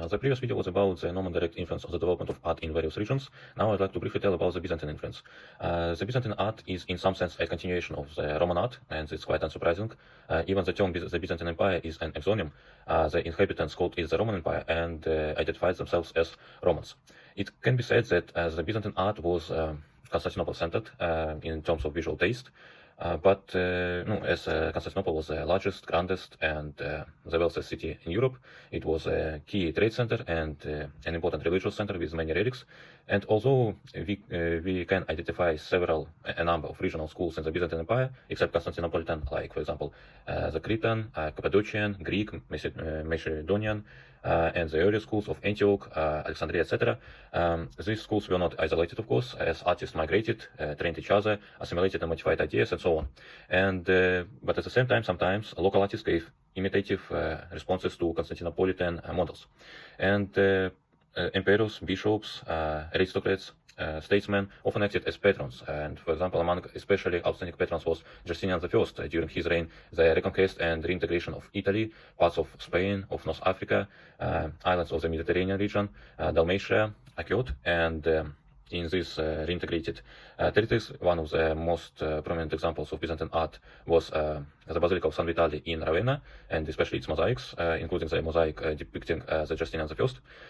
The previous video was about the Norman direct influence on the development of art in various regions. Now I'd like to briefly tell about the Byzantine influence. The Byzantine art is in some sense a continuation of the Roman art, and it's quite unsurprising. Even the term the Byzantine Empire is an exonym. The inhabitants called it the Roman Empire and identified themselves as Romans. It can be said that the Byzantine art was Constantinople-centered in terms of visual taste. But as Constantinople was the largest, grandest, and the wealthiest city in Europe, it was a key trade center and an important religious center with many relics. And although we can identify a number of regional schools in the Byzantine Empire, except Constantinopolitan, like for example the Cretan, Cappadocian, Greek, Macedonian, and the earlier schools of Antioch, Alexandria, etc. These schools were not isolated, of course, as artists migrated, trained each other, assimilated and modified ideas, and so on. But at the same time, sometimes local artists gave imitative responses to Constantinopolitan models. And emperors, bishops, aristocrats, statesmen often acted as patrons, and for example, among especially outstanding patrons was Justinian I. During his reign, the reconquest and reintegration of Italy, parts of Spain, of North Africa, islands of the Mediterranean region, Dalmatia occurred, and in these reintegrated territories, one of the most prominent examples of Byzantine art was the Basilica of San Vitale in Ravenna, and especially its mosaics, including the mosaic depicting the Justinian I.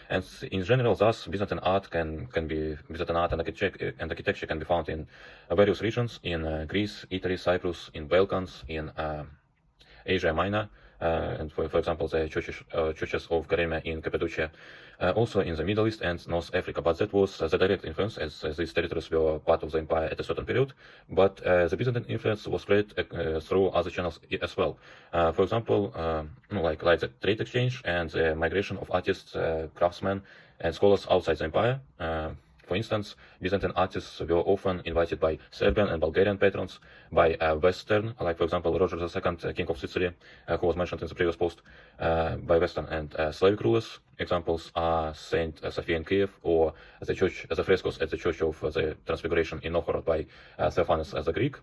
And in general, thus, Byzantine art and architecture can be found in various regions, in Greece, Italy, Cyprus, in Balkans, in Asia Minor, and for example, the churches of Cormack in Cappadocia, also in the Middle East and North Africa. But that was the direct influence, as these territories were part of the empire at a certain period. But the Byzantine influence was spread through other channels as well. For example, like the trade exchange and the migration of artists, craftsmen, and scholars outside the empire. For instance, Byzantine artists were often invited by Serbian and Bulgarian patrons, by Western, like for example Roger II, King of Sicily, who was mentioned in the previous post, by Western and Slavic rulers. Examples are Saint Sophia in Kiev, or the frescoes at the Church of the Transfiguration in Novgorod by Stephanus the Greek.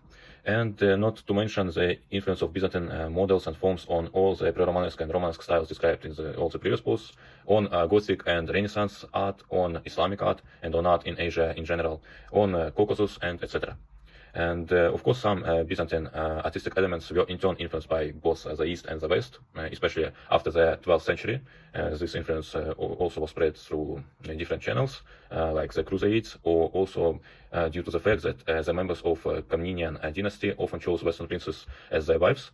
And not to mention the influence of Byzantine models and forms on all the pre-Romanesque and Romanesque styles described in all the previous posts, on Gothic and Renaissance art, on Islamic art, and on art in Asia in general, on Caucasus, and etc. And of course, some Byzantine artistic elements were in turn influenced by both the East and the West, especially after the 12th century. This influence also was spread through different channels, like the Crusades, or also due to the fact that the members of Comnenian dynasty often chose Western princes as their wives.